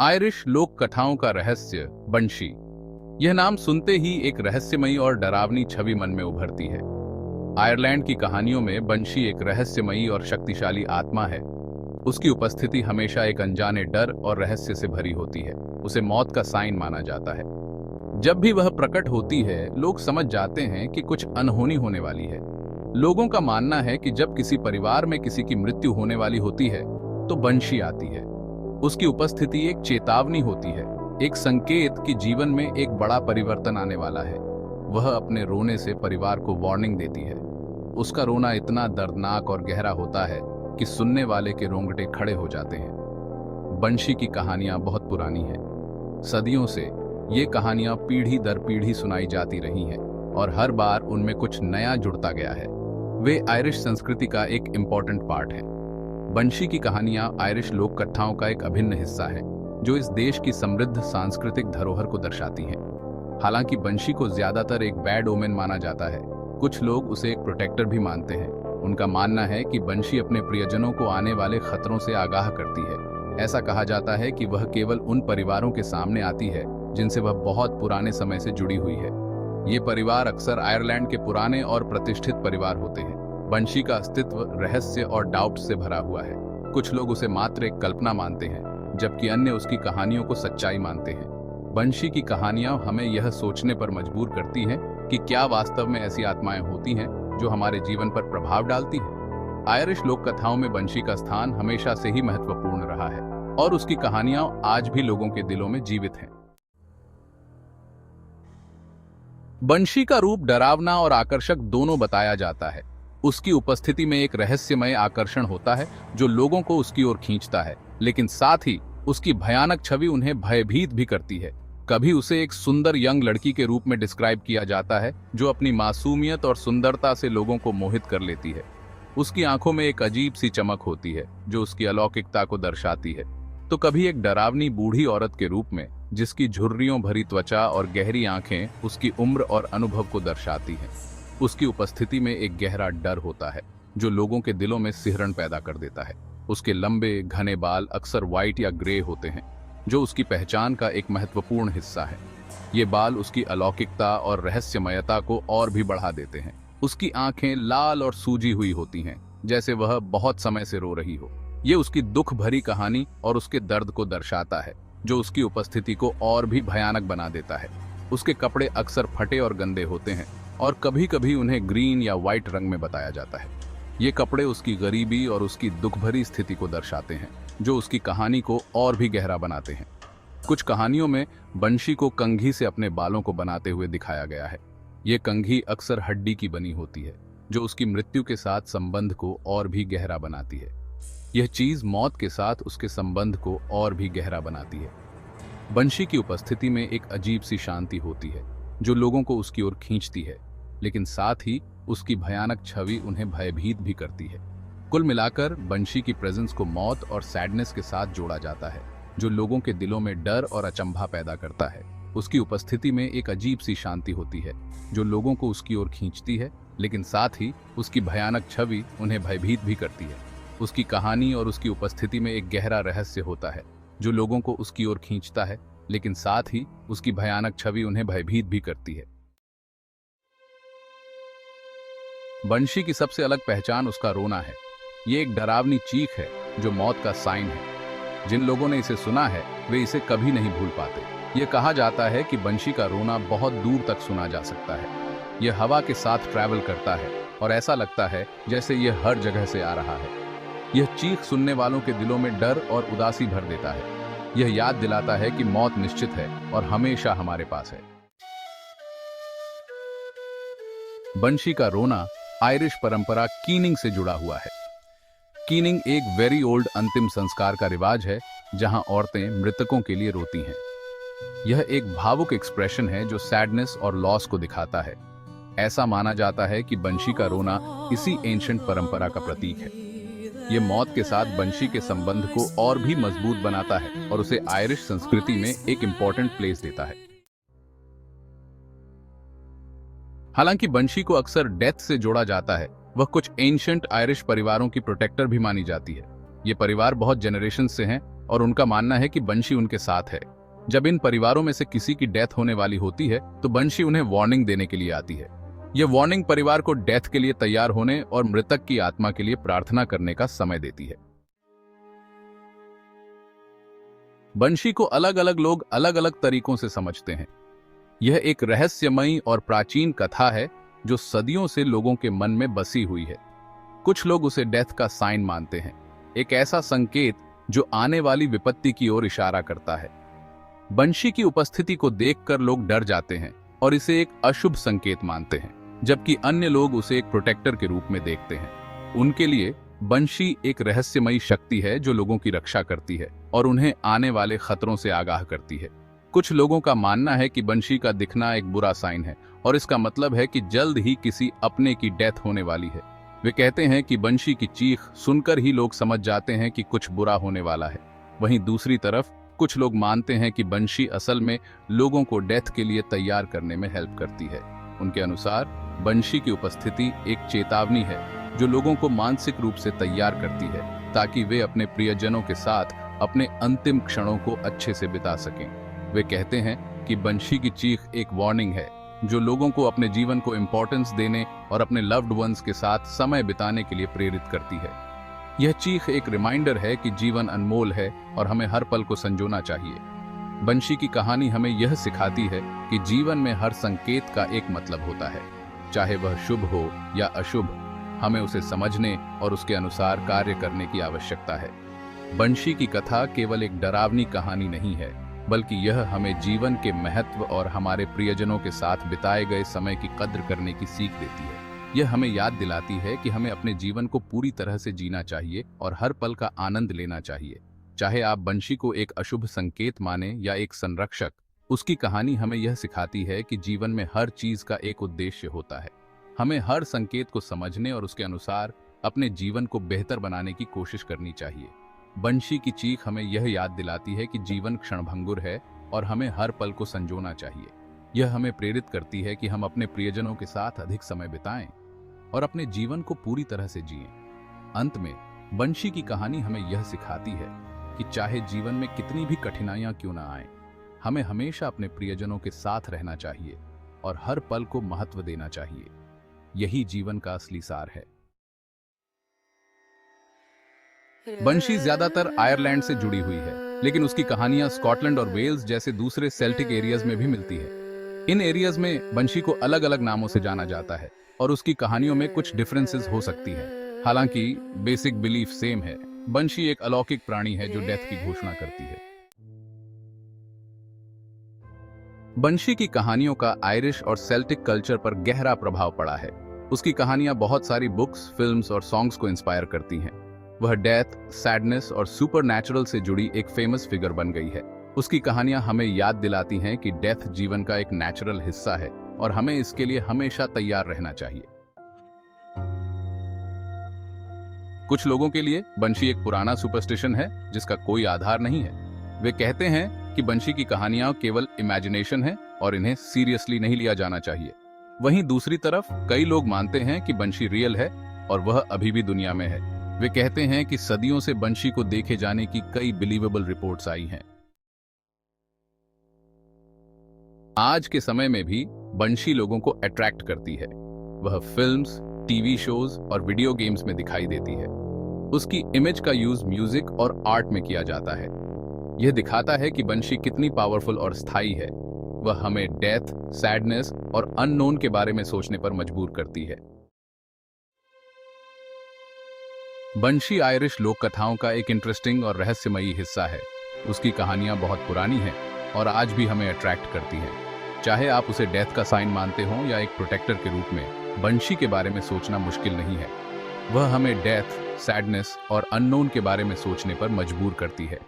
Irish लोक कथाओं का रहस्य बंशी। यह नाम सुनते ही एक रहस्यमयी और डरावनी छवि मन में उभरती है। आयरलैंड की कहानियों में बंशी एक रहस्यमयी और शक्तिशाली आत्मा है। उसकी उपस्थिति हमेशा एक अनजाने डर और रहस्य से भरी होती है। उसे मौत का साइन माना जाता है। जब भी वह प्रकट होती है, लोग समझ जाते हैं कि कुछ अनहोनी होने वाली है। लोगों का मानना है कि जब किसी परिवार में किसी की मृत्यु होने वाली होती है, तो बंशी आती है। उसकी उपस्थिति एक चेतावनी होती है, एक संकेत कि जीवन में एक बड़ा परिवर्तन आने वाला है। वह अपने रोने से परिवार को वार्निंग देती है। उसका रोना इतना दर्दनाक और गहरा होता है कि सुनने वाले के रोंगटे खड़े हो जाते हैं। बंशी की कहानियां बहुत पुरानी हैं। सदियों से ये कहानियां पीढ़ी दर पीढ़ी सुनाई जाती रही हैं और हर बार उनमें कुछ नया जुड़ता गया है। वे आयरिश संस्कृति का एक इम्पॉर्टेंट पार्ट है। बंशी की कहानियां आयरिश लोक कथाओं का एक अभिन्न हिस्सा है, जो इस देश की समृद्ध सांस्कृतिक धरोहर को दर्शाती हैं। हालांकि बंशी को ज्यादातर एक बैड ओमेन माना जाता है, कुछ लोग उसे एक प्रोटेक्टर भी मानते हैं। उनका मानना है कि बंशी अपने प्रियजनों को आने वाले खतरों से आगाह करती है। ऐसा कहा जाता है कि वह केवल उन परिवारों के सामने आती है जिनसे वह बहुत पुराने समय से जुड़ी हुई है। ये परिवार अक्सर आयरलैंड के पुराने और प्रतिष्ठित परिवार होते हैं। बंशी का अस्तित्व रहस्य और डाउट से भरा हुआ है। कुछ लोग उसे मात्र एक कल्पना मानते हैं, जबकि अन्य उसकी कहानियों को सच्चाई मानते हैं। बंशी की कहानियां हमें यह सोचने पर मजबूर करती हैं कि क्या वास्तव में ऐसी आत्माएं होती हैं जो हमारे जीवन पर प्रभाव डालती हैं। आयरिश लोक कथाओं में बंशी का स्थान हमेशा से ही महत्वपूर्ण रहा है और उसकी कहानियां आज भी लोगों के दिलों में जीवित हैं। बंशी का रूप डरावना और आकर्षक दोनों बताया जाता है। उसकी उपस्थिति में एक रहस्यमय आकर्षण होता है जो लोगों को उसकी ओर खींचता है, लेकिन साथ ही उसकी भयानक छवि उन्हें भयभीत भी करती है। कभी उसे एक सुंदर यंग लड़की के रूप में डिस्क्राइब किया जाता है, जो अपनी मासूमियत और सुंदरता से लोगों को मोहित कर लेती है। उसकी आंखों में एक अजीब सी चमक होती है जो उसकी अलौकिकता को दर्शाती है। तो कभी एक डरावनी बूढ़ी औरत के रूप में, जिसकी झुर्रियों भरी त्वचा और गहरी आंखें उसकी उम्र और अनुभव को दर्शाती हैं। उसकी उपस्थिति में एक गहरा डर होता है जो लोगों के दिलों में सिहरन पैदा कर देता है। उसके लंबे घने बाल अक्सर व्हाइट या ग्रे होते हैं, जो उसकी पहचान का एक महत्वपूर्ण हिस्सा है। ये बाल उसकी अलौकिकता और रहस्यमयता को और भी बढ़ा देते हैं। उसकी आंखें लाल और सूजी हुई होती हैं, जैसे वह बहुत समय से रो रही हो। ये उसकी दुख भरी कहानी और उसके दर्द को दर्शाता है, जो उसकी उपस्थिति को और भी भयानक बना देता है। उसके कपड़े अक्सर फटे और गंदे होते हैं और कभी कभी उन्हें ग्रीन या व्हाइट रंग में बताया जाता है। ये कपड़े उसकी गरीबी और उसकी दुख भरी स्थिति को दर्शाते हैं, जो उसकी कहानी को और भी गहरा बनाते हैं। कुछ कहानियों में बंशी को कंघी से अपने बालों को बनाते हुए दिखाया गया है। ये कंघी अक्सर हड्डी की बनी होती है, जो उसकी मृत्यु के साथ संबंध को और भी गहरा बनाती है। यह चीज मौत के साथ उसके संबंध को और भी गहरा बनाती है। बंशी की उपस्थिति में एक अजीब सी शांति होती है जो लोगों को उसकी ओर खींचती है, लेकिन साथ ही उसकी भयानक छवि उन्हें भयभीत भी करती है। कुल मिलाकर बंशी की प्रेजेंस को मौत और सैडनेस के साथ जोड़ा जाता है, जो लोगों के दिलों में डर और अचंभा पैदा करता है। उसकी उपस्थिति में एक अजीब सी शांति होती है जो लोगों को उसकी ओर खींचती है, लेकिन साथ ही उसकी भयानक छवि उन्हें भयभीत भी करती है। उसकी कहानी और उसकी उपस्थिति में एक गहरा रहस्य होता है जो लोगों को उसकी ओर खींचता है, लेकिन साथ ही उसकी भयानक छवि उन्हें भयभीत भी करती है। बंशी की सबसे अलग पहचान उसका रोना है। ये एक डरावनी चीख है जो मौत का साइन है। जिन लोगों ने इसे सुना है वे इसे कभी नहीं भूल पाते। ये कहा जाता है कि बंशी का रोना बहुत दूर तक सुना जा सकता है। यह हवा के साथ ट्रैवल करता है और ऐसा लगता है जैसे यह हर जगह से आ रहा है। यह चीख सुनने वालों के दिलों में डर और उदासी भर देता है। यह याद दिलाता है कि मौत निश्चित है और हमेशा हमारे पास है। बंशी का रोना आयरिश परंपरा कीनिंग से जुड़ा हुआ है। कीनिंग एक वेरी ओल्ड अंतिम संस्कार का रिवाज है जहां औरतें मृतकों के लिए रोती हैं। यह एक भावुक एक्सप्रेशन है जो सैडनेस और लॉस को दिखाता है। ऐसा माना जाता है कि बंशी का रोना इसी एंशिएंट परंपरा का प्रतीक है। यह मौत के साथ बंशी के संबंध को और भी मजबूत बनाता है और उसे आयरिश संस्कृति में एक इंपॉर्टेंट प्लेस देता है। हालांकि बंशी को अक्सर डेथ से जोड़ा जाता है, वह कुछ एंशिएंट आयरिश परिवारों की प्रोटेक्टर भी मानी जाती है। ये परिवार बहुत जनरेशन से हैं और उनका मानना है कि बंशी उनके साथ है। जब इन परिवारों में से किसी की डेथ होने वाली होती है तो बंशी उन्हें वार्निंग देने के लिए आती है। यह वार्निंग परिवार को डेथ के लिए तैयार होने और मृतक की आत्मा के लिए प्रार्थना करने का समय देती है। बंशी को अलग अलग लोग अलग अलग तरीकों से समझते हैं। यह एक रहस्यमयी और प्राचीन कथा है जो सदियों से लोगों के मन में बसी हुई है। कुछ लोग उसे डेथ का साइन मानते हैं, एक ऐसा संकेत जो आने वाली विपत्ति की ओर इशारा करता है। बंशी की उपस्थिति को देखकर लोग डर जाते हैं और इसे एक अशुभ संकेत मानते हैं, जबकि अन्य लोग उसे एक प्रोटेक्टर के रूप में देखते हैं। उनके लिए बंशी एक रहस्यमयी शक्ति है जो लोगों की रक्षा करती है और उन्हें आने वाले खतरों से आगाह करती है। कुछ लोगों का मानना है कि बंशी का दिखना एक बुरा साइन है और इसका मतलब है कि जल्द ही किसी अपने की डेथ होने वाली है। वे कहते हैं कि बंशी की चीख सुनकर ही लोग समझ जाते हैं कि कुछ बुरा होने वाला है। वहीं दूसरी तरफ कुछ लोग मानते हैं कि बंशी असल में लोगों को डेथ के लिए तैयार करने में हेल्प करती है। उनके अनुसार बंशी की उपस्थिति एक चेतावनी है जो लोगों को मानसिक रूप से तैयार करती है ताकि वे अपने प्रियजनों के साथ अपने अंतिम क्षणों को अच्छे से बिता सकें। वे कहते हैं कि बंशी की चीख एक वार्निंग है जो लोगों को अपने जीवन को इंपॉर्टेंस देने और अपने लव्ड वंस के साथ समय बिताने के लिए प्रेरित करती है। यह चीख एक रिमाइंडर है कि जीवन अनमोल है और हमें हर पल को संजोना चाहिए। बंशी की कहानी हमें यह सिखाती है कि जीवन में हर संकेत का एक मतलब होता है, चाहे वह शुभ हो या अशुभ। हमें उसे समझने और उसके अनुसार कार्य करने की आवश्यकता है। बंशी की कथा केवल एक डरावनी कहानी नहीं है, बल्कि यह हमें जीवन के महत्व और हमारे प्रियजनों के साथ बिताए गए समय की कद्र करने की सीख देती है। यह हमें याद दिलाती है कि हमें अपने जीवन को पूरी तरह से जीना चाहिए और हर पल का आनंद लेना चाहिए। चाहे आप बंशी को एक अशुभ संकेत माने या एक संरक्षक, उसकी कहानी हमें यह सिखाती है कि जीवन में हर चीज का एक उद्देश्य होता है। हमें हर संकेत को समझने और उसके अनुसार अपने जीवन को बेहतर बनाने की कोशिश करनी चाहिए। बंशी की चीख हमें यह याद दिलाती है कि जीवन क्षणभंगुर है और हमें हर पल को संजोना चाहिए। यह हमें प्रेरित करती है कि हम अपने प्रियजनों के साथ अधिक समय बिताएं और अपने जीवन को पूरी तरह से जिएं। अंत में बंशी की कहानी हमें यह सिखाती है कि चाहे जीवन में कितनी भी कठिनाइयां क्यों ना आएं, हमें हमेशा अपने प्रियजनों के साथ रहना चाहिए और हर पल को महत्व देना चाहिए। यही जीवन का असली सार है। बंशी ज्यादातर आयरलैंड से जुड़ी हुई है, लेकिन उसकी कहानियां स्कॉटलैंड और वेल्स जैसे दूसरे सेल्टिक एरियाज में भी मिलती है। इन एरियाज में बंशी को अलग अलग नामों से जाना जाता है और उसकी कहानियों में कुछ डिफरेंसेस हो सकती हैं। हालांकि बेसिक बिलीफ सेम है। बंशी एक अलौकिक प्राणी है जो डेथ की घोषणा करती है। बंशी की कहानियों का आयरिश और सेल्टिक कल्चर पर गहरा प्रभाव पड़ा है। उसकी कहानियां बहुत सारी बुक्स, फिल्म्स और सॉन्ग्स को इंस्पायर करती हैं। वह डेथ, सैडनेस और सुपरनैचुरल से जुड़ी एक फेमस फिगर बन गई है। उसकी कहानियां हमें याद दिलाती हैं कि डेथ जीवन का एक नेचुरल हिस्सा है और हमें इसके लिए हमेशा तैयार रहना चाहिए। कुछ लोगों के लिए बंशी एक पुराना सुपरस्टिशन है जिसका कोई आधार नहीं है। वे कहते हैं कि बंशी की कहानियां केवल इमेजिनेशन है और इन्हें सीरियसली नहीं लिया जाना चाहिए। वहीं दूसरी तरफ कई लोग मानते हैं कि बंशी रियल है और वह अभी भी दुनिया में है। वे कहते हैं कि सदियों से बंशी को देखे जाने की कई बिलीवेबल रिपोर्ट्स आई हैं। आज के समय में भी बंशी लोगों को अट्रैक्ट करती है। वह फिल्म्स, टीवी शोज और वीडियो गेम्स में दिखाई देती है। उसकी इमेज का यूज म्यूजिक और आर्ट में किया जाता है। यह दिखाता है कि बंशी कितनी पावरफुल और स्थायी है। वह हमें डेथ, सैडनेस और अननोन के बारे में सोचने पर मजबूर करती है। बंशी आयरिश लोक कथाओं का एक इंटरेस्टिंग और रहस्यमयी हिस्सा है। उसकी कहानियां बहुत पुरानी हैं और आज भी हमें अट्रैक्ट करती हैं। चाहे आप उसे डेथ का साइन मानते हो या एक प्रोटेक्टर के रूप में, बंशी के बारे में सोचना मुश्किल नहीं है। वह हमें डेथ, सैडनेस और अननोन के बारे में सोचने पर मजबूर करती है।